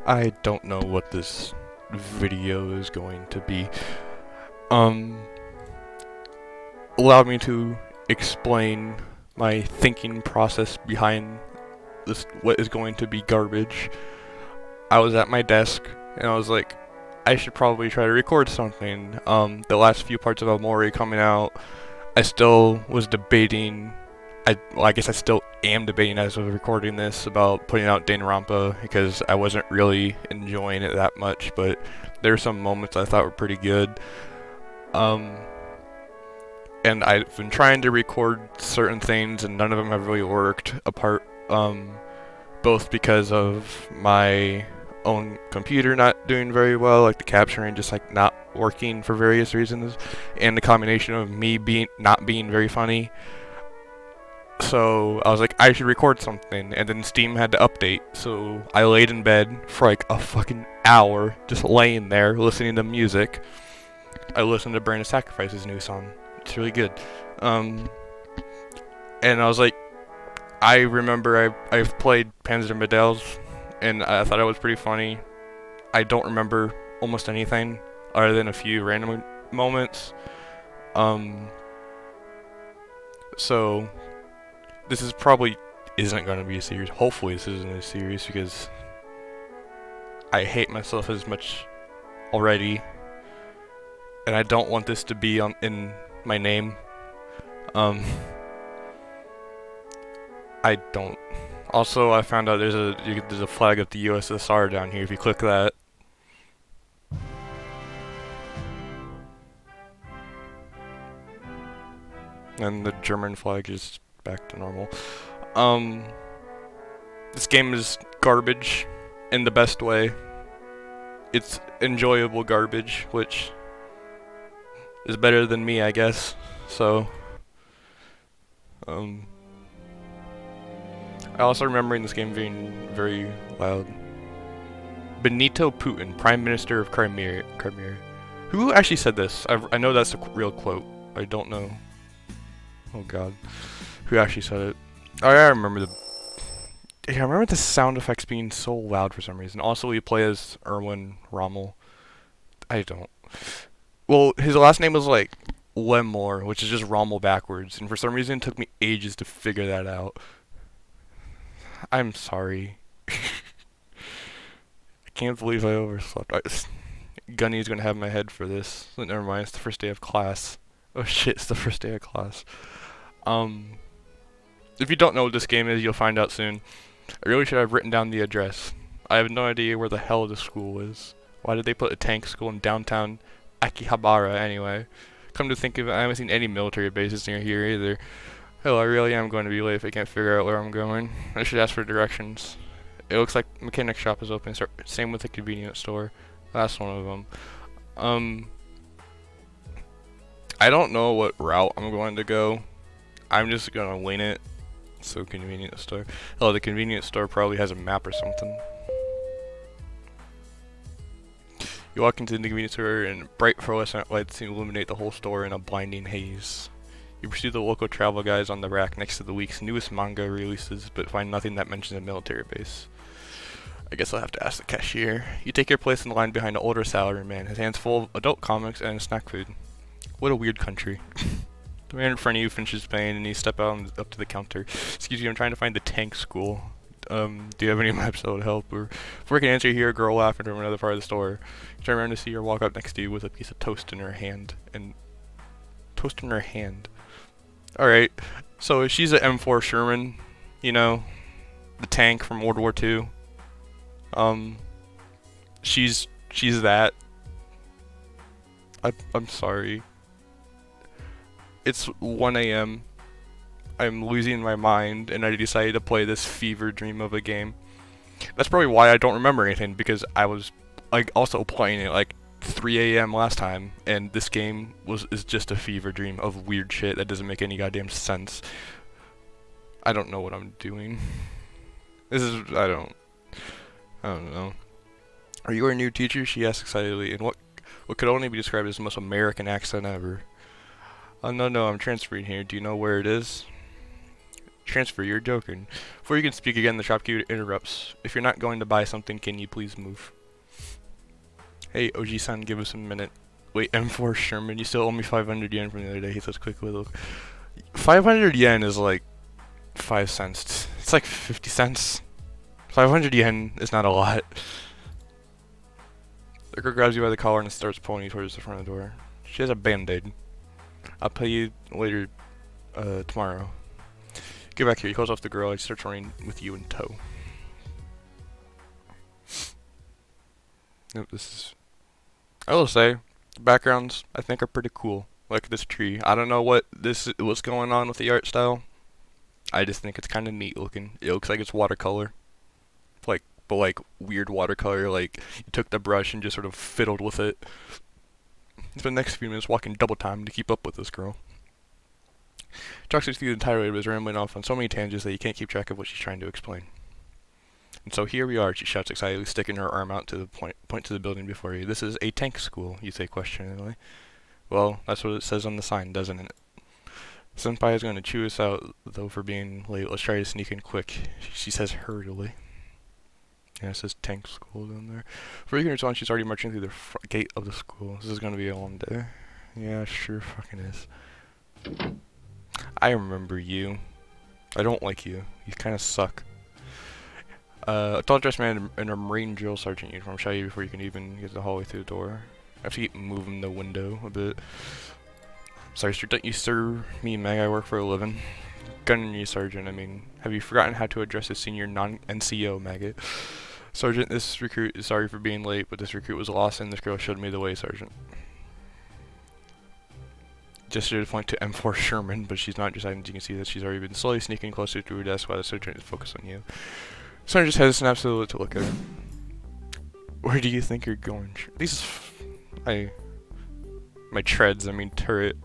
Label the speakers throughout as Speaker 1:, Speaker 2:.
Speaker 1: I don't know what this video is going to be. Um, Allow me to explain my thinking process behind this, what is going to be garbage. I was at my desk and I was like, I should probably try to record something. The last few parts of Amori coming out, I still was debating. I guess I still am debating as of recording this about putting out Danganronpa because I wasn't really enjoying it that much, but there were some moments I thought were pretty good. Um, and I've been trying to record certain things, and none of them have really worked. Both because of my own computer not doing very well, like the capturing just like not working for various reasons, and the combination of me being not being very funny. So I was like, I should record something, and then Steam had to update, so I laid in bed for like a fucking hour, just laying there, listening to music. I listened to Brand of Sacrifice's new song. It's really good. And I was like, I remember I've played Panzermadels, and I thought it was pretty funny. I don't remember almost anything, other than a few random moments. So this is probably isn't going to be a series. Hopefully this isn't a series because I hate myself as much already, and I don't want this to be in my name. I don't. Also, I found out there's a flag of the USSR down here. If you click that, and the German flag is back to normal. This game is garbage in the best way. It's enjoyable garbage, which is better than me, I guess. So, I also remember in this game being very loud. Benito Putin, Prime Minister of Crimea. Who actually said this? I know that's a real quote. I don't know. Oh god. Who actually said it? Oh yeah, I remember the sound effects being so loud for some reason. Also, we play as Erwin Rommel. I don't. Well, his last name was like Lemore, which is just Rommel backwards, and for some reason it took me ages to figure that out. I'm sorry. I can't believe I overslept. Gunny's gonna have my head for this. Never mind, it's the first day of class. Oh shit, it's the first day of class. If you don't know what this game is, you'll find out soon. I really should have written down the address. I have no idea where the hell the school is. Why did they put a tank school in downtown Akihabara anyway? Come to think of it, I haven't seen any military bases near here either. Hell, I really am going to be late if I can't figure out where I'm going. I should ask for directions. It looks like mechanic shop is open. Same with the convenience store. That's one of them. I don't know what route I'm going to go. I'm just gonna wing it. So convenience store. Oh, the convenience store probably has a map or something. You walk into the convenience store and bright fluorescent lights illuminate the whole store in a blinding haze. You pursue the local travel guides on the rack next to the week's newest manga releases, but find nothing that mentions a military base. I guess I'll have to ask the cashier. You take your place in the line behind an older salaryman, his hands full of adult comics and snack food. What a weird country. The man in front of you finishes paying and you step out and up to the counter. Excuse me, I'm trying to find the tank school. Do you have any maps that would help? Or before I can answer, you hear a girl laughing from another part of the store. You turn around to see her walk up next to you with a piece of toast in her hand. Alright, so she's an M4 Sherman, you know, the tank from World War II. She's that. I'm sorry. It's 1 a.m. I'm losing my mind, and I decided to play this fever dream of a game. That's probably why I don't remember anything, because I was like also playing it like 3 a.m. last time, and this game is just a fever dream of weird shit that doesn't make any goddamn sense. I don't know what I'm doing. I don't know. Are you our new teacher? She asked excitedly, in what could only be described as the most American accent ever. No, I'm transferring here. Do you know where it is? Transfer, you're joking. Before you can speak again, the shopkeeper interrupts. If you're not going to buy something, can you please move? Hey, Oji-san, give us a minute. Wait, M4 Sherman, you still owe me 500 yen from the other day, he says quickly. Look. 500 yen is like 5 cents. It's like 50 cents. 500 yen is not a lot. The girl grabs you by the collar and starts pulling you towards the front of the door. She has a band-aid. I'll pay you later, tomorrow. Get back here. He calls off the girl. He starts running with you in tow. Nope, this is... I will say, the backgrounds, I think, are pretty cool. Like this tree. I don't know what's going on with the art style. I just think it's kind of neat looking. It looks like it's watercolor. But like weird watercolor, like you took the brush and just sort of fiddled with it. Spend the next few minutes walking double time to keep up with this girl. Talks her through the entire way, but is rambling off on so many tangents that you can't keep track of what she's trying to explain. And so here we are, she shouts excitedly, sticking her arm out to the point to the building before you. This is a tank school, you say questioningly. Well, that's what it says on the sign, doesn't it? Senpai is going to chew us out, though, for being late. Let's try to sneak in quick, she says hurriedly. Yeah, it says tank school down there. Before you can respond, she's already marching through the front gate of the school. This is going to be a long day. Yeah, sure fucking is. I remember you. I don't like you. You kind of suck. A tall-dressed man in a Marine drill sergeant uniform shot you before you can even get the hallway through the door. I have to keep moving the window a bit. Sorry, sir, don't you sir me, Meg? I work for a living. Gunnery sergeant, I mean. Have you forgotten how to address a senior non-NCO, maggot? Sergeant, this recruit is sorry for being late, but this recruit was lost and this girl showed me the way, Sergeant. Gesture to point to M4 Sherman, but she's not deciding. You can see that she's already been slowly sneaking closer to her desk while the sergeant is focused on you. Sergeant just has an absolute to look at her. Where do you think you're going? These... My treads, I mean turret,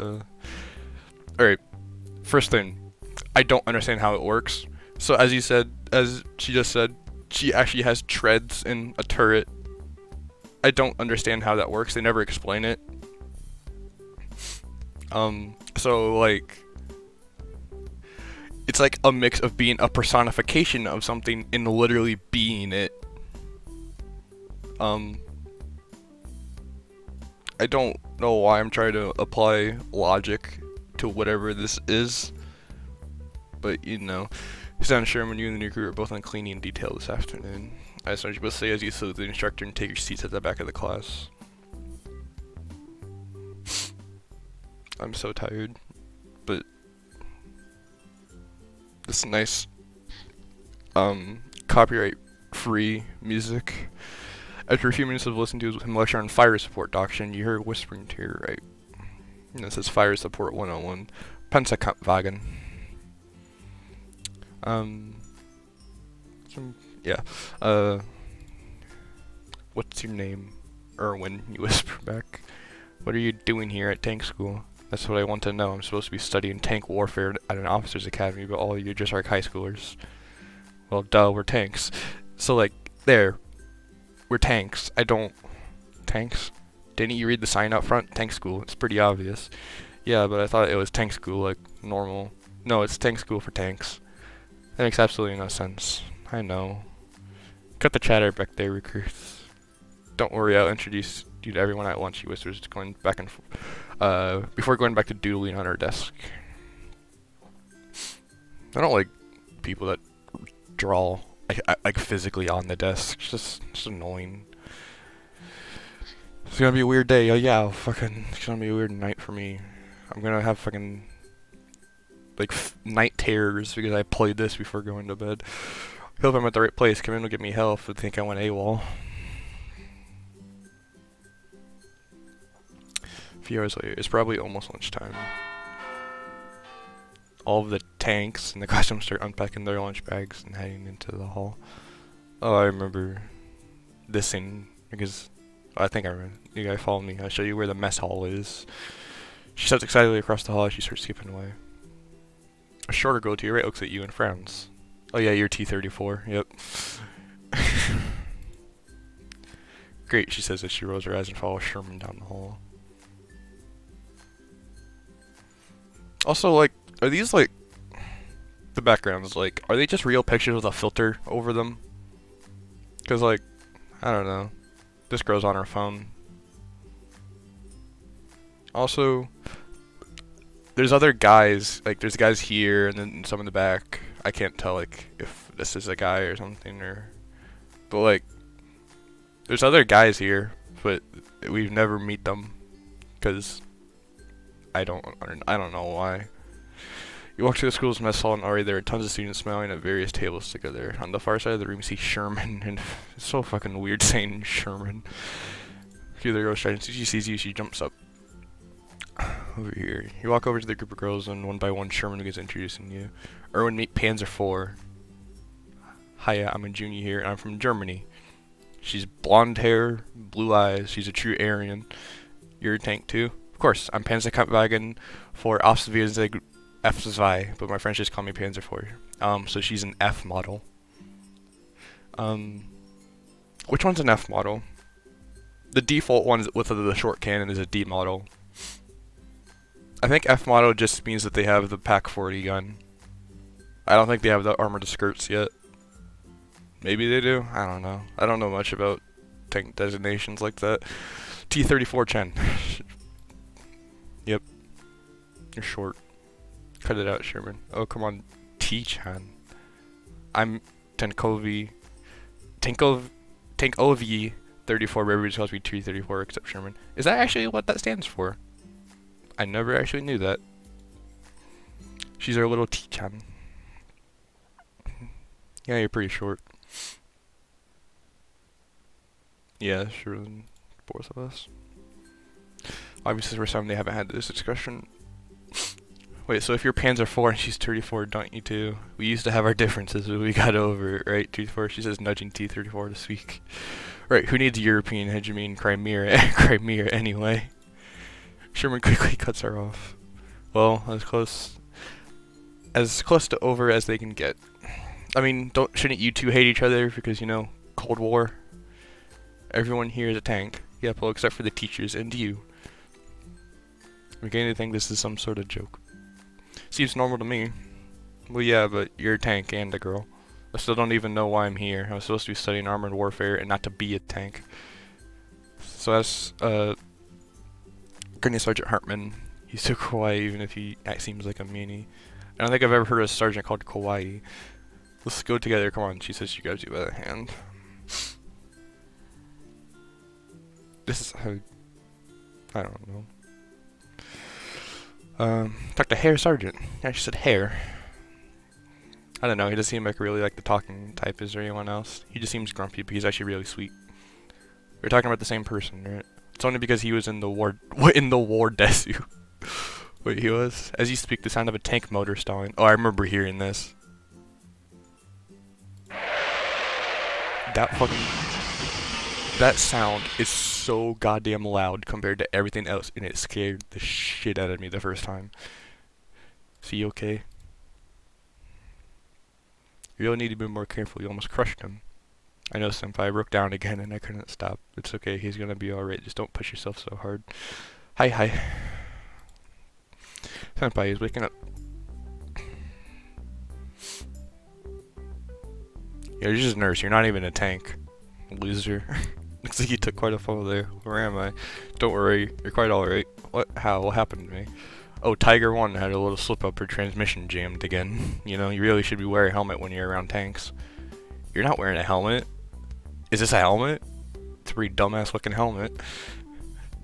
Speaker 1: Alright, first thing. I don't understand how it works. So as she just said, she actually has treads in a turret. I don't understand how that works. They never explain it. So like, it's like a mix of being a personification of something and literally being it. I don't know why I'm trying to apply logic to whatever this is, but you know. Lieutenant Sherman, you and the new crew are both on cleaning detail this afternoon. I just want you both say as you salute the instructor and take your seats at the back of the class. I'm so tired, but this nice, copyright-free music. After a few minutes of listening to him lecture on fire support doctrine, you hear whispering to your right. And it says Fire Support 101. Panzermadels. What's your name? Erwin, you whisper back. What are you doing here at tank school? That's what I want to know. I'm supposed to be studying tank warfare at an officer's academy, but all of you just like high schoolers. Well, duh, we're tanks. So, like, there. We're tanks. Tanks? Didn't you read the sign out front? Tank school. It's pretty obvious. Yeah, but I thought it was tank school, like, normal. No, it's tank school for tanks. That makes absolutely no sense. I know. Cut the chatter back there, recruits. Don't worry, I'll introduce you to everyone at lunch, he whispers, going back and before going back to doodling on her desk. I don't like people that draw like physically on the desk. It's just annoying. It's gonna be a weird day. Oh yeah, it's gonna be a weird night for me. I'm gonna have fucking like night terrors because I played this before going to bed. I hope I'm at the right place. Come in and give me hell if they think I went AWOL. A few hours later, it's probably almost lunchtime. All of the tanks and the classrooms start unpacking their lunch bags and heading into the hall. Oh, I remember this scene because I think I remember. You guys follow me. I'll show you where the mess hall is. She steps excitedly across the hall as she starts skipping away. A shorter girl to your right looks at you and frowns. Oh yeah, you're T-34. Yep. Great, she says as she rolls her eyes and follows Sherman down the hall. Also, like, are these like the backgrounds, like, are they just real pictures with a filter over them? Cause like, I don't know. This girl's on her phone. Also, there's other guys, like there's guys here and then some in the back. I can't tell like if this is a guy or something but like, there's other guys here, but we've never meet them, cause I don't know why. You walk to the school's mess hall and already there are tons of students smiling at various tables together. On the far side of the room you see Sherman, and it's so fucking weird saying Sherman. A few of the girls try, and she sees you, she jumps up. Over here. You walk over to the group of girls and one by one Sherman begins introducing you. Erwin, meet Panzer 4. Hiya, I'm a junior here and I'm from Germany. She's blonde hair, blue eyes, she's a true Aryan. You're a tank too? Of course, I'm Panzerkampfwagen for Auswiersig F2, but my friends just call me Panzer 4. So she's an F model. Which one's an F model? The default one with the short cannon is a D model. I think F model just means that they have the Pak 40 gun. I don't think they have the armored skirts yet. Maybe they do? I don't know. I don't know much about tank designations like that. T-34 Chen. Yep. You're short. Cut it out, Sherman. Oh, come on. T-Chan. I'm Tankovi 34, everybody calls me T-34 except Sherman. Is that actually what that stands for? I never actually knew that. She's our little T-Chan. Yeah, you're pretty short. Yeah, sure, both of us. Obviously, for some, they haven't had this discussion. Wait, so if you're Panzer 4 and she's 34, don't you too? We used to have our differences, but we got over it, right? T-34, she says nudging T-34 to speak. Right, who needs European hegemony in Crimea anyway? Sherman quickly cuts her off. Well, as close to over as they can get. I mean, shouldn't you two hate each other because, you know, Cold War? Everyone here is a tank. Yep, well, except for the teachers and you. I'm beginning to think this is some sort of joke. Seems normal to me. Well, yeah, but you're a tank and a girl. I still don't even know why I'm here. I was supposed to be studying armored warfare and not to be a tank. So that's, Grenadier Sergeant Hartman. He's so kawaii even if he seems like a meanie. I don't think I've ever heard of a sergeant called kawaii. Let's go together, come on. She says she grabs you by the hand. This is how... I don't know. Talk to Herr Sergeant. Yeah, she said Herr. I don't know, he doesn't seem like really like the talking type. Is there anyone else? He just seems grumpy, but he's actually really sweet. We're talking about the same person, right? It's only because he was in the war desu. Wait, he was? As you speak, the sound of a tank motor stalling. Oh, I remember hearing this. That sound is so goddamn loud compared to everything else, and it scared the shit out of me the first time. Is he okay? You really need to be more careful, you almost crushed him. I know, Senpai, I broke down again and I couldn't stop. It's okay, he's gonna be alright, just don't push yourself so hard. Hi. Senpai, he's waking up. Yeah, you're just a nurse, you're not even a tank. Loser. Looks like you took quite a fall there. Where am I? Don't worry, you're quite alright. What? How? What happened to me? Oh, Tiger 1 had a little slip up, her transmission jammed again. You know, you really should be wearing a helmet when you're around tanks. You're not wearing a helmet. Is this a helmet? It's a pretty dumbass looking helmet.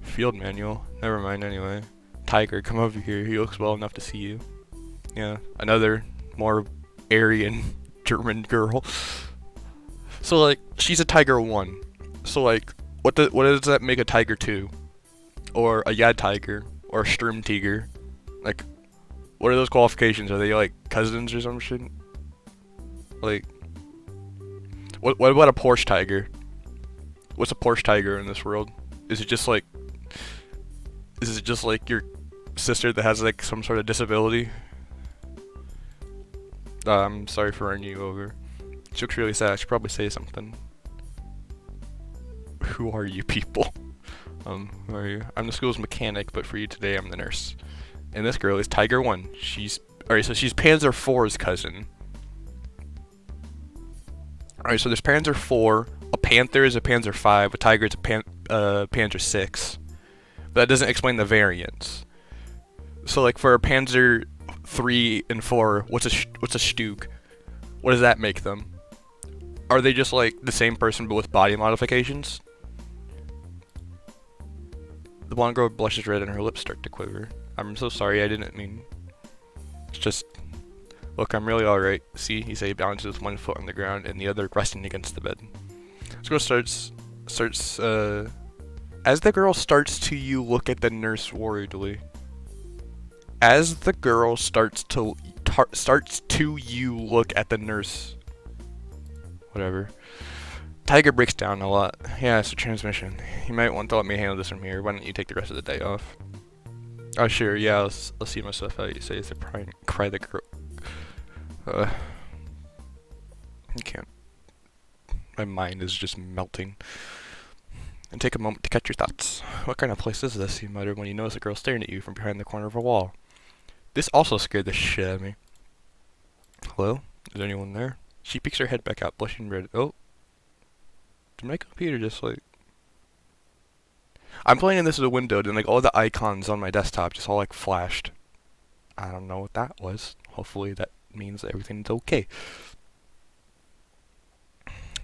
Speaker 1: Field manual. Never mind anyway. Tiger, come over here. He looks well enough to see you. Yeah, another more Aryan German girl. So like, she's a Tiger 1. So like, what does that make a Tiger 2? Or a Yad Tiger? Or a Sturm Tiger? Like, what are those qualifications? Are they like cousins or some shit? Like, what about a Porsche Tiger? What's a Porsche Tiger in this world? Is it just like your sister that has like some sort of disability? I'm sorry for running you over. She looks really sad. I should probably say something. Who are you people? Who are you? I'm the school's mechanic, but for you today, I'm the nurse. And this girl is Tiger 1. She's Alright, so she's Panzer IV's cousin. Alright, so there's Panzer IV, a Panther is a Panzer V, a Tiger is a Panzer VI. But that doesn't explain the variants. So like for a Panzer 3 and 4, what's a Stuke? What does that make them? Are they just like the same person but with body modifications? The blonde girl blushes red and her lips start to quiver. I'm so sorry, I didn't mean. It's just, look, I'm really alright. See, he say, balances with one foot on the ground and the other resting against the bed. This girl starts, as the girl starts to you look at the nurse worriedly. As the girl starts to you look at the nurse. Whatever. Tiger breaks down a lot. Yeah, it's a transmission. You might want to let me handle this from here. Why don't you take the rest of the day off? Oh, sure, yeah, I'll see myself out. You say it's a cry the girl. You can't. My mind is just melting. And take a moment to catch your thoughts. What kind of place is this? You mutter when you notice a girl staring at you from behind the corner of a wall. This also scared the shit out of me. Hello? Is there anyone there? She peeks her head back out, blushing red. Oh. Did my computer just like... I'm playing this as a window, and like all the icons on my desktop just all like flashed. I don't know what that was. Hopefully that means that everything's okay.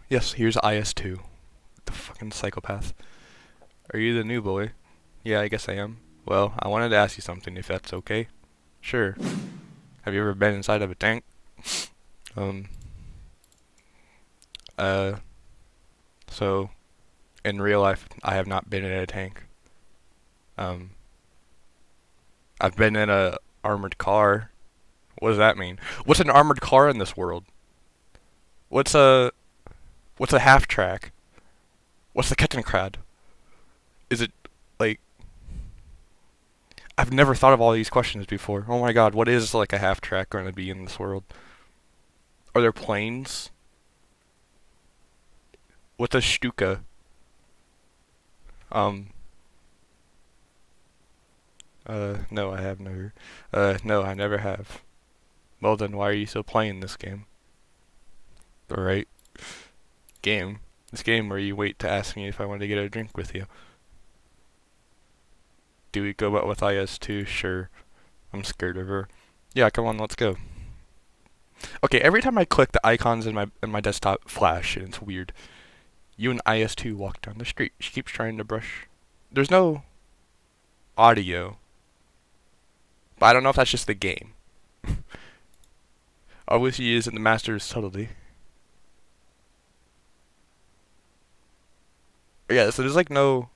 Speaker 1: Yes, here's IS-2. The fucking psychopath. Are you the new boy? Yeah, I guess I am. Well, I wanted to ask you something, if that's okay. Sure. Have you ever been inside of a tank? So, in real life, I have not been in a tank. I've been in a armored car. What does that mean? What's an armored car in this world? What's a half track? What's the Kettenkrad? Is it, like... I've never thought of all these questions before. Oh my god, what is, like, a half track going to be in this world? Are there planes? What's a Stuka? No, I have never. No, I never have. Well then, why are you still playing this game? Alright. Game? This game where you wait to ask me if I want to get a drink with you. Do we go out with IS-2? Sure. I'm scared of her. Yeah, come on, let's go. Okay, every time I click, the icons in my desktop flash, and it's weird. You and IS-2 walk down the street. She keeps trying to brush. There's no audio. But I don't know if that's just the game. Obviously, he isn't the master of subtlety. Yeah, so there's like no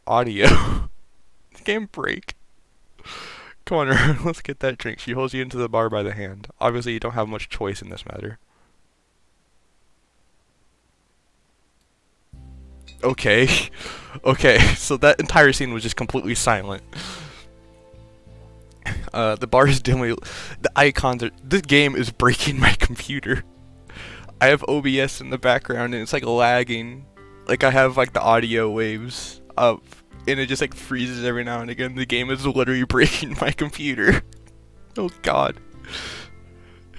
Speaker 1: audio. This game break. Come on, Aaron, let's get that drink. She holds you into the bar by the hand. Obviously, you don't have much choice in this matter. Okay. Okay, so that entire scene was just completely silent. The bar is dimly... The icons are... This game is breaking my computer. I have OBS in the background and it's like lagging. Like I have like the audio waves up and it just like freezes every now and again. The game is literally breaking my computer. Oh god.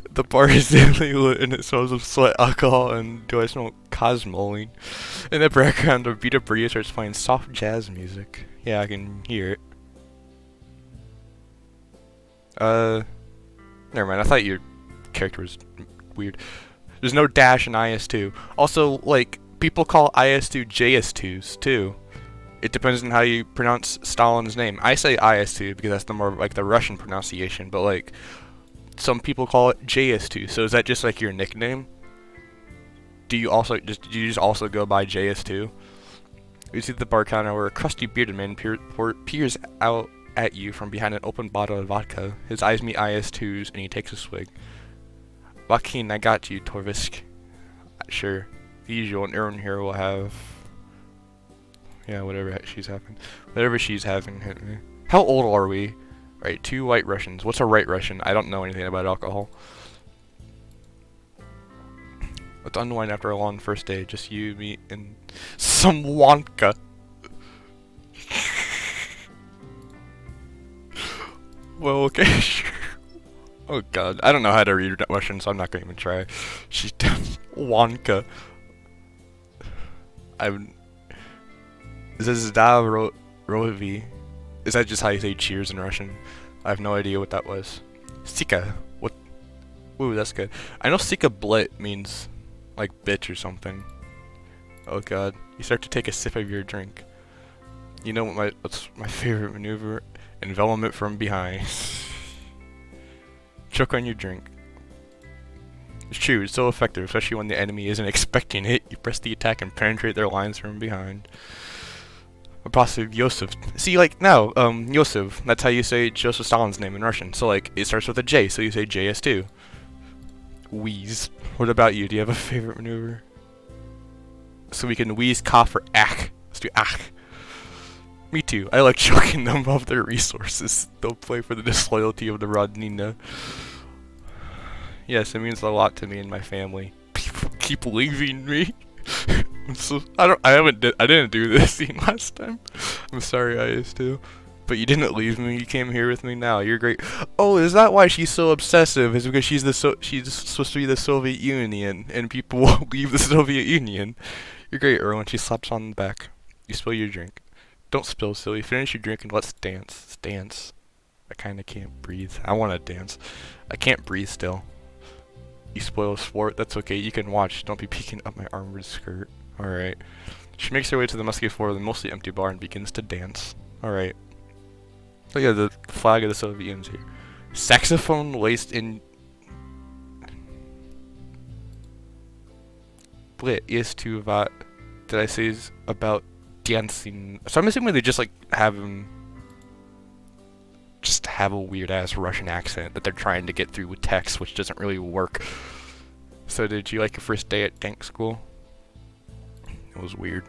Speaker 1: The bar is dimly lit and it smells of sweat, alcohol, and do I smell cosmoline? In the background, a Vita Bria starts playing soft jazz music. Yeah, I can hear it. Never mind, I thought your character was weird. There's no dash in IS-2. Also, like, people call IS-2 JS-2s, too. It depends on how you pronounce Stalin's name. I say IS-2 because that's the more, like, the Russian pronunciation, but, like, some people call it JS-2. So is that just, like, your nickname? Do you just also go by JS-2? You see the bar counter where a crusty bearded man peers out at you from behind an open bottle of vodka. His eyes meet IS-2's and he takes a swig. Joaquin, I got you, Torvisk. Sure. The usual, an Aaron here will have... Yeah, whatever she's having. Whatever she's having, hit me. How old are we? Right, 2 white Russians. What's a right Russian? I don't know anything about alcohol. Let's unwind after a long first day. Just you, me, and some Wonka. Well, okay, sure. Oh god, I don't know how to read Russian, so I'm not gonna even try. She's Wonka. I'm. Zdavrovi. Is that just how you say cheers in Russian? I have no idea what that was. Sika. What? Ooh, that's good. I know Sika blit means like bitch or something. Oh god. You start to take a sip of your drink. You know what's my favorite maneuver? Envelopment from behind. Choke on your drink. It's true, it's so effective, especially when the enemy isn't expecting it. You press the attack and penetrate their lines from behind. Apostle Yosef. See, like, now, Yosef, that's how you say Joseph Stalin's name in Russian. So, like, it starts with a J, so you say JS2. Wheeze. What about you? Do you have a favorite maneuver? So we can wheeze, cough, or ack. Let's do ack. Me too. I like choking them of their resources. They'll play for the disloyalty of the Rodnina. Yes, it means a lot to me and my family. People keep leaving me. I didn't do this scene last time. I'm sorry, I used to. But you didn't leave me. You came here with me now. You're great. Oh, is that why she's so obsessive? Is because she's supposed to be the Soviet Union, and people won't leave the Soviet Union. You're great, Erwin. She slaps on the back. You spill your drink. Don't spill, silly. Finish your drink and let's dance. Let's dance. I kinda can't breathe. I wanna dance. I can't breathe still. You spoil a sport. That's okay. You can watch. Don't be peeking up my armored skirt. Alright. She makes her way to the musky floor of the mostly empty bar and begins to dance. Alright. Look at the flag of the Soviet Union's here. Saxophone laced in... Blit is to what did I say is about dancing. So I'm assuming they just like have him just have a weird ass Russian accent that they're trying to get through with text, which doesn't really work. So did you like your first day at tank school? It was weird.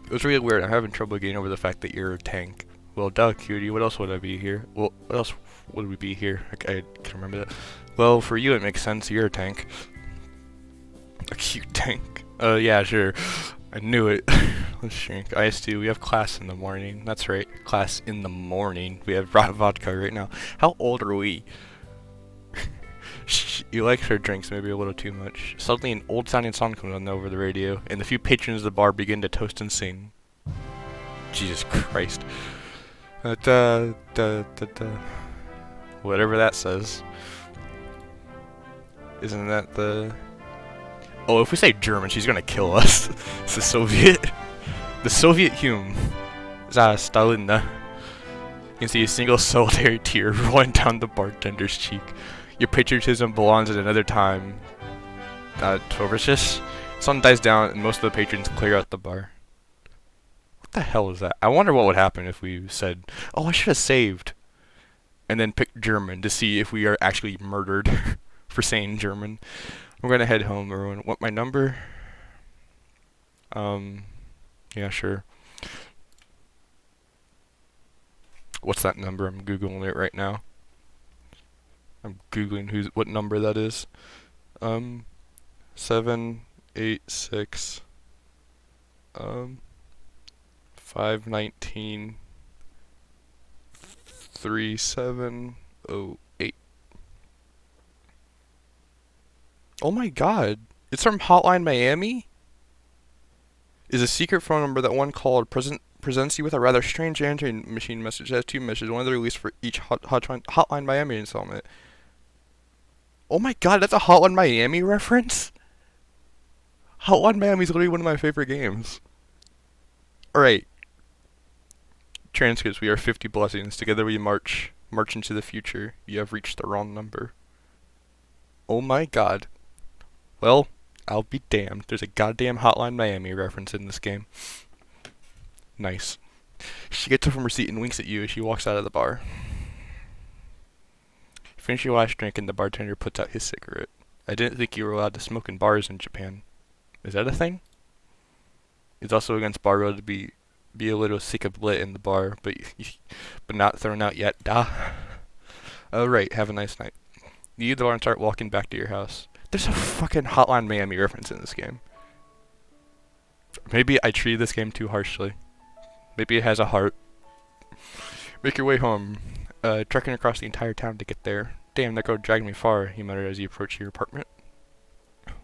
Speaker 1: It was really weird. I'm having trouble getting over the fact that you're a tank. Well, duh, cutie. What else would I be here? Well, what else would we be here? I can't remember that. Well, for you it makes sense. You're a tank. A cute tank. Yeah, sure. I knew it. Let's drink. IS2, we have class in the morning. That's right. Class in the morning. We have vodka right now. How old are we? You like her drinks maybe a little too much. Suddenly an old-sounding song comes on over the radio, and the few patrons of the bar begin to toast and sing. Jesus Christ. Whatever that says. Isn't that the... Oh, if we say German, she's gonna kill us. It's the Soviet. The Soviet Hume. Stalin. You can see a single solitary tear rolling down the bartender's cheek. Your patriotism belongs at another time. Tovarishus. Sun dies down and most of the patrons clear out the bar. What the hell is that? I wonder what would happen if we said, oh, I should have saved. And then picked German to see if we are actually murdered for saying German. We're gonna head home, everyone. What, my number? Yeah, sure. What's that number? I'm Googling it right now. I'm Googling what number that is. 786 519 3708. Oh my god. It's from Hotline Miami? Is a secret phone number that one called presents you with a rather strange answering machine message that has two messages, one of the released for each Hotline Miami installment. Oh my god, that's a Hotline Miami reference? Hotline Miami is literally one of my favorite games. Alright. Transcripts, we are 50 blessings. Together we march into the future. You have reached the wrong number. Oh my god. Well, I'll be damned. There's a goddamn Hotline Miami reference in this game. Nice. She gets up from her seat and winks at you as she walks out of the bar. You finish your last drink and the bartender puts out his cigarette. I didn't think you were allowed to smoke in bars in Japan. Is that a thing? It's also against bar rule to be a little sick of lit in the bar, but not thrown out yet. Duh. Alright, have a nice night. You the bar and start walking back to your house. There's a fucking Hotline Miami reference in this game. Maybe I treated this game too harshly. Maybe it has a heart. Make your way home. trekking across the entire town to get there. Damn, that girl dragged me far, he muttered as he approached your apartment.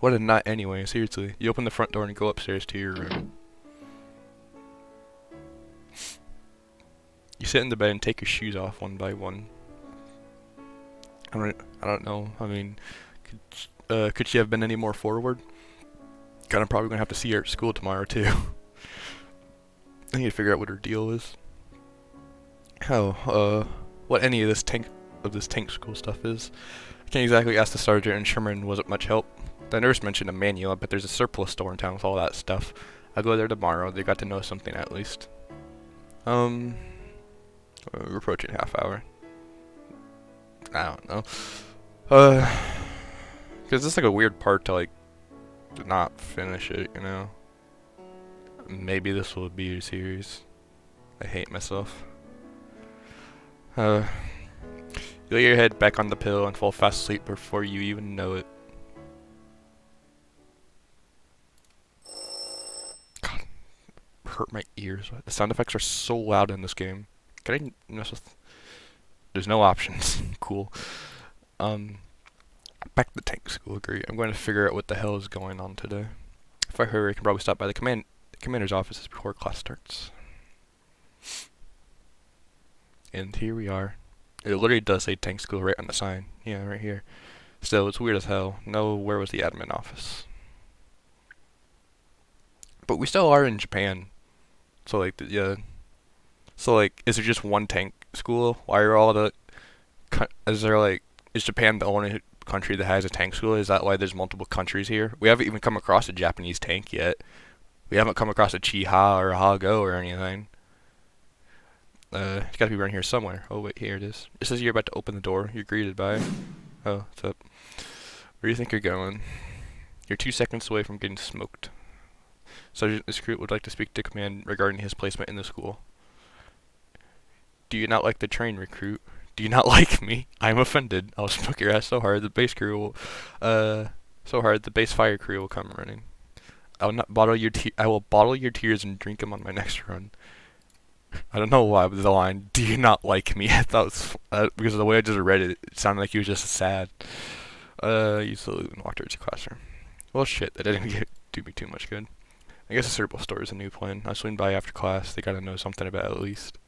Speaker 1: What a nut anyway, seriously. You open the front door and go upstairs to your room. You sit in the bed and take your shoes off one by one. I don't know. I mean, could she have been any more forward? God, I'm probably gonna have to see her at school tomorrow too. I need to figure out what her deal is. What any of this tank school stuff is. I can't exactly ask the sergeant, and Sherman wasn't much help. The nurse mentioned a manual, but there's a surplus store in town with all that stuff. I'll go there tomorrow. They got to know something at least. We're approaching half hour. I don't know. Cause it's like a weird part to like not finish it, you know. Maybe this will be a series. I hate myself. You lay your head back on the pillow and fall fast asleep before you even know it. God, hurt my ears. The sound effects are so loud in this game. Can I mess with? There's no options. Cool. Back to the tank school. Great. I'm going to figure out what the hell is going on today. If I hurry, I can probably stop by the commander's offices before class starts. And here we are. It literally does say tank school right on the sign. Yeah, right here. Still, it's weird as hell. No, where was the admin office? But we still are in Japan. So like, yeah. So like, is there just one tank school? Why are all the? Is Japan the only country that has a tank school? Is that why there's multiple countries here? We haven't even come across a Japanese tank yet. We haven't come across a Chiha or a Hago or anything. It's gotta be around here somewhere. Oh wait, here it is. It says you're about to open the door. You're greeted by. Oh, what's up? Where do you think you're going? You're 2 seconds away from getting smoked. Sergeant Iscroot would like to speak to command regarding his placement in the school. Do you not like the train, recruit? Do you not like me? I'm offended. I'll smoke your ass so hard the base fire crew will come running. I will bottle your tears and drink them on my next run. I don't know why, but the line, do you not like me? I thought it was, because of the way I just read it, it sounded like he was just sad. You slowly walked towards your classroom. Well, shit, that didn't do me too much good. I guess the surplus store is a new plan. I swing by after class. They gotta know something about it at least.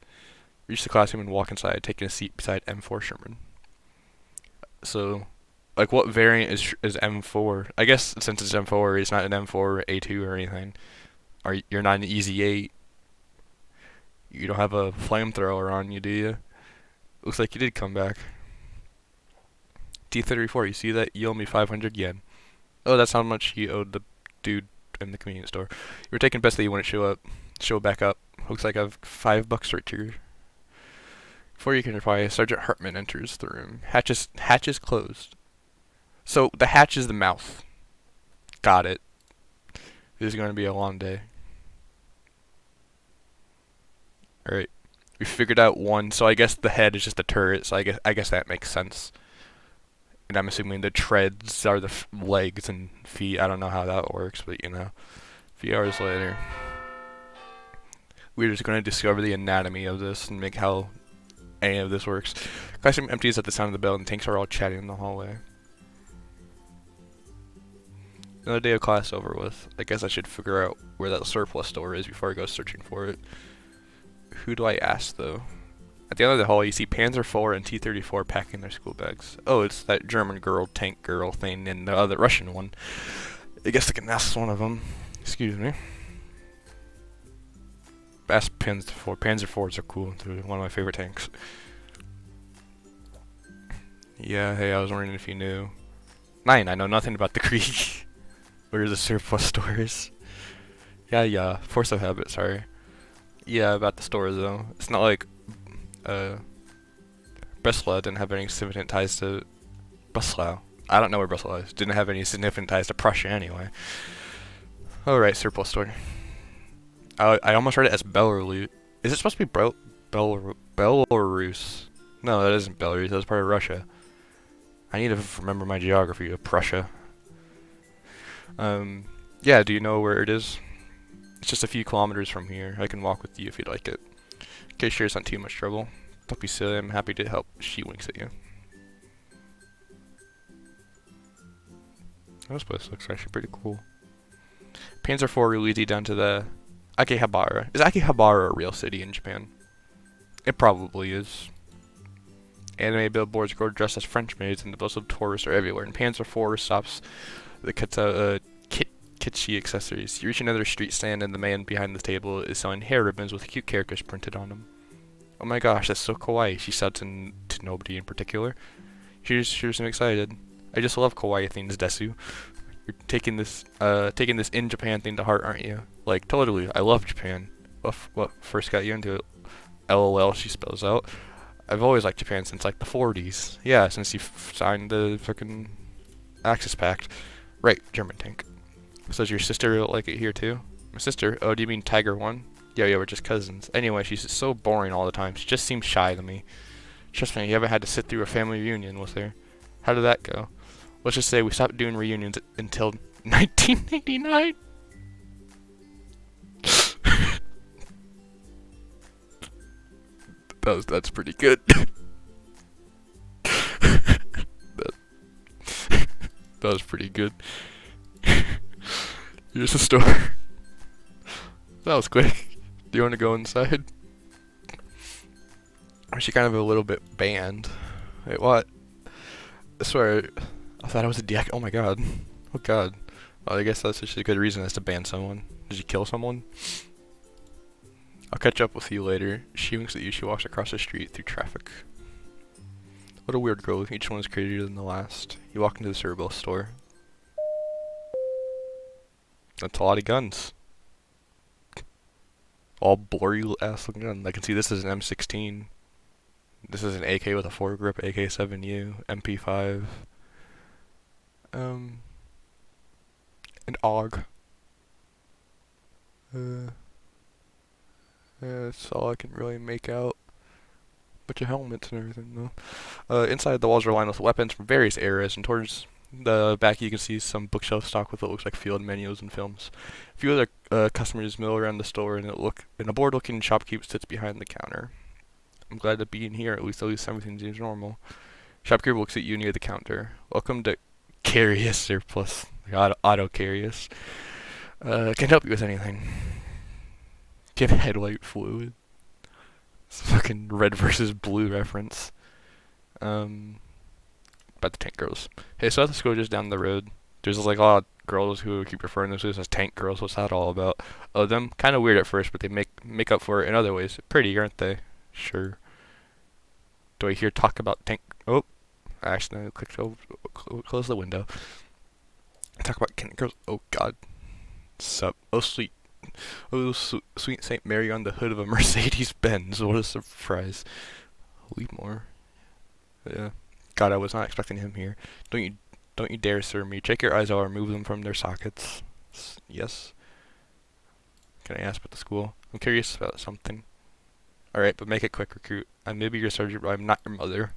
Speaker 1: Reach the classroom and walk inside, taking a seat beside M4 Sherman. So, like, what variant is M4? I guess since it's M4, it's not an M4 A2 or anything. Or you're not an Easy 8. You don't have a flamethrower on you, do you? Looks like you did come back. T-34, you see that? You owe me 500 yen. Oh, that's how much you owed the dude in the convenience store. You were taking best that you wouldn't show back up. Looks like I have $5 right here. Before you can reply, Sergeant Hartman enters the room. Hatch is closed. So the hatch is the mouth. Got it. This is going to be a long day. Alright. We figured out one, so I guess the head is just a turret, so I guess that makes sense. And I'm assuming the treads are the legs and feet. I don't know how that works, but you know. A few hours later, we're just going to discover the anatomy of this and make how any of this works. Classroom empties at the sound of the bell, and tanks are all chatting in the hallway. Another day of class over with. I guess I should figure out where that surplus store is before I go searching for it. Who do I ask, though? At the end of the hall, you see Panzer IV and T-34 packing their school bags. Oh, it's that German girl, tank girl thing, and the other Russian one. I guess I can ask one of them. Excuse me. Ask Panzer IV. Panzer IVs are cool. They're one of my favorite tanks. Yeah, hey, I was wondering if you knew. I know nothing about the Krieg. Where the surplus stores. Yeah, force of habit, sorry. Yeah, about the stores though. It's not like, Breslau didn't have any significant ties to Breslau. I don't know where Breslau is. Didn't have any significant ties to Prussia anyway. Alright, surplus store. I almost read it as Belarus. Is it supposed to be Belarus? No, that isn't Belarus. That was part of Russia. I need to remember my geography of Prussia. Yeah, do you know where it is? It's just a few kilometers from here. I can walk with you if you'd like it. Okay, sure, it's not too much trouble. Don't be silly, I'm happy to help. She winks at you. This place looks actually pretty cool. Panzer IV leads you down to the Akihabara. Is Akihabara a real city in Japan? It probably is. Anime billboards grow dressed as French maids, and the buzz of tourists are everywhere. And Panzer IV stops the kitschy accessories. You reach another street stand, and the man behind the table is selling hair ribbons with cute characters printed on them. Oh my gosh, that's so kawaii, she said to nobody in particular. She seemed excited. I just love kawaii things, Desu. You're taking this in Japan thing to heart, aren't you? Like, totally, I love Japan. What first got you into it? LOL, she spells out. I've always liked Japan since, like, the 40s. Yeah, since you signed the frickin' Axis Pact. Right, German tank. So does your sister like it here, too? My sister? Oh, do you mean Tiger 1? Yeah, we're just cousins. Anyway, she's so boring all the time. She just seems shy to me. Trust me, you haven't had to sit through a family reunion with her. How did that go? Let's just say we stopped doing reunions until 1989. That's pretty good. That was pretty good. Here's the store. That was quick. Do you want to go inside? Or is she kind of a little bit banned? Wait, what? I swear, I thought I was a deac. Oh my god. Oh god. Well, I guess that's just a good reason as to ban someone. Did you kill someone? I'll catch up with you later. She winks at you. She walks across the street through traffic. What a weird girl. Each one is crazier than the last. You walk into the cerebral store. That's a lot of guns. All blurry ass looking guns. I can see this is an M16. This is an AK with a foregrip, AK-7U, MP5. An AUG. That's all I can really make out. Bunch of helmets and everything, though. Inside, the walls are lined with weapons from various eras, and towards the back you can see some bookshelf stocked with what looks like field menus and films. A few other customers mill around the store, and a bored-looking shopkeep sits behind the counter. I'm glad to be in here. At least everything seems normal. Shopkeeper looks at you near the counter. Welcome to Carious Surplus. Auto Carious. Can't help you with anything. Give headlight fluid. It's fucking red versus blue reference. About the tank girls. Hey, so let's go just down the road. There's like a lot of girls who keep referring to this as tank girls. What's that all about? Oh, them kind of weird at first, but they make up for it in other ways. Pretty, aren't they? Sure. Do I hear talk about tank? Oh, I accidentally clicked over. Close the window. Talk about tank girls. Oh God. Sup? Oh sweet. Oh sweet Saint Mary on the hood of a Mercedes Benz. What a surprise. Leadmore. Yeah. God, I was not expecting him here. Don't you dare sir me. Check your eyes out or remove them from their sockets. Yes. Can I ask about the school? I'm curious about something. Alright, but make it quick, recruit. I may be your sergeant, but I'm not your mother.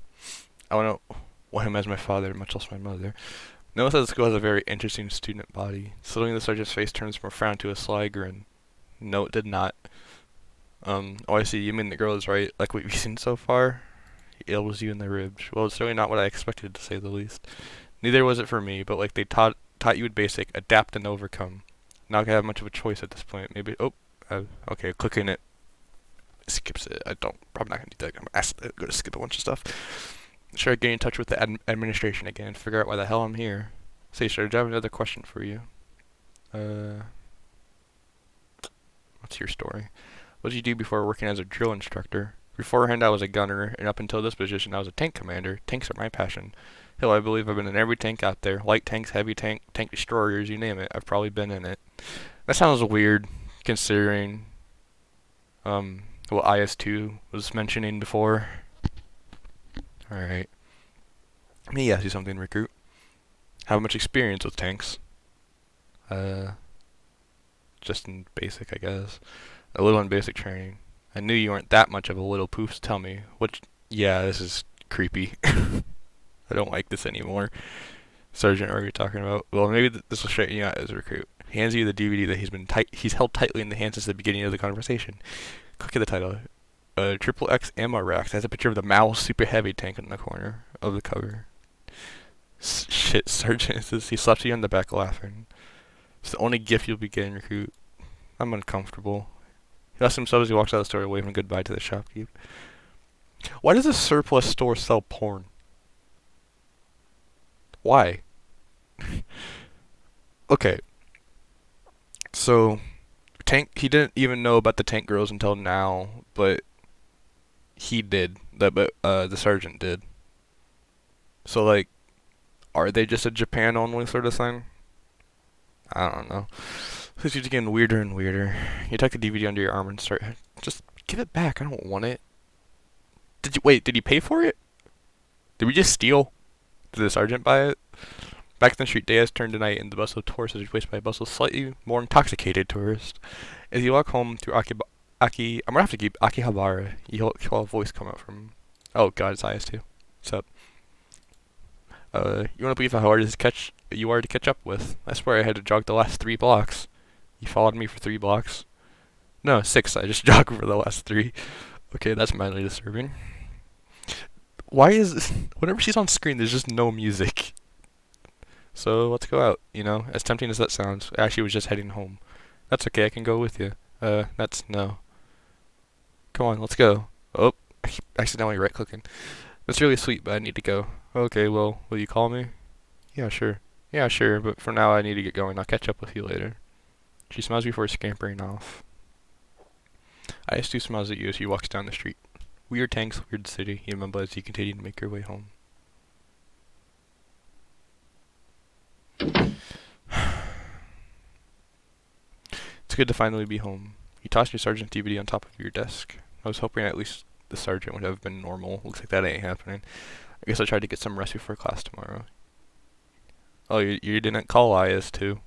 Speaker 1: I don't want him as my father, much less my mother. Notice that the school has a very interesting student body. Slowly the sergeant's face turns from a frown to a sly grin. No, it did not. Oh, I see. You mean the girl is right, like what we've seen so far? He elbows you in the ribs. Well, it's certainly not what I expected, to say the least. Neither was it for me, but like they taught you in basic, adapt and overcome. Not gonna have much of a choice at this point. Maybe, okay, clicking it skips it. Probably not gonna do that. I'm gonna skip a bunch of stuff. Sure, get in touch with the administration again and figure out why the hell I'm here. Say, sir, do I have another question for you? What's your story? What did you do before working as a drill instructor? Beforehand, I was a gunner, and up until this position, I was a tank commander. Tanks are my passion. Hell, I believe I've been in every tank out there. Light tanks, heavy tank destroyers, you name it. I've probably been in it. That sounds weird, considering what IS-2 was mentioning before. Alright. Let me ask you something, recruit. How much experience with tanks? Just in basic, I guess. A little in basic training. I knew you weren't that much of a little poof, so tell me. Yeah, this is creepy. I don't like this anymore. Sergeant, what are you talking about? Well, maybe this will straighten you out as a recruit. He hands you the DVD that he's held tightly in the hand since the beginning of the conversation. Click at the title. triple X ammo racks. It has a picture of the Mal Super Heavy tank in the corner of the cover. Shit, Sergeant says he slaps you on the back laughing. It's the only gift you'll be getting, recruit. I'm uncomfortable. He laughs himself as he walks out of the store, waving goodbye to the shopkeep. Why does a surplus store sell porn? Why? Okay. So, he didn't even know about the tank girls until now, but he did. The sergeant did. So, like, are they just a Japan only sort of thing? I don't know. This is getting weirder and weirder. You tuck the DVD under your arm and start. Just give it back. I don't want it. Did you pay for it? Did we just steal? Did the sergeant buy it? Back in the street, day has turned to night, and the bustle of tourists is replaced by a bustle of slightly more intoxicated tourists. As you walk home through I'm gonna have to keep Akihabara. You'll a voice come out from. Oh God, it's eyes too. What's up? You wanna believe how hard you are to catch up with? I swear I had to jog the last 3 blocks. You followed me for 3 blocks? No, 6. I just jogged for the last 3. Okay, that's mildly disturbing. Why is this? Whenever she's on screen, there's just no music. So let's go out. You know, as tempting as that sounds. I actually was just heading home. That's okay. I can go with you. That's no. Come on, let's go. Oh, I keep accidentally right-clicking. That's really sweet, but I need to go. Okay, well, will you call me? Yeah, sure. Yeah, sure, but for now I need to get going. I'll catch up with you later. She smiles before scampering off. Ice too smiles at you as he walks down the street. Weird tanks, weird city, you mumble as you continue to make your way home. It's good to finally be home. You toss your sergeant DVD on top of your desk. I was hoping at least the sergeant would have been normal. Looks like that ain't happening. I guess I'll try to get some rest before class tomorrow. Oh, you didn't call IS too.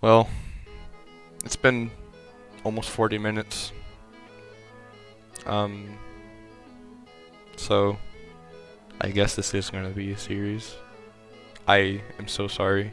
Speaker 1: Well, it's been almost 40 minutes. So, I guess this is gonna be a series. I am so sorry.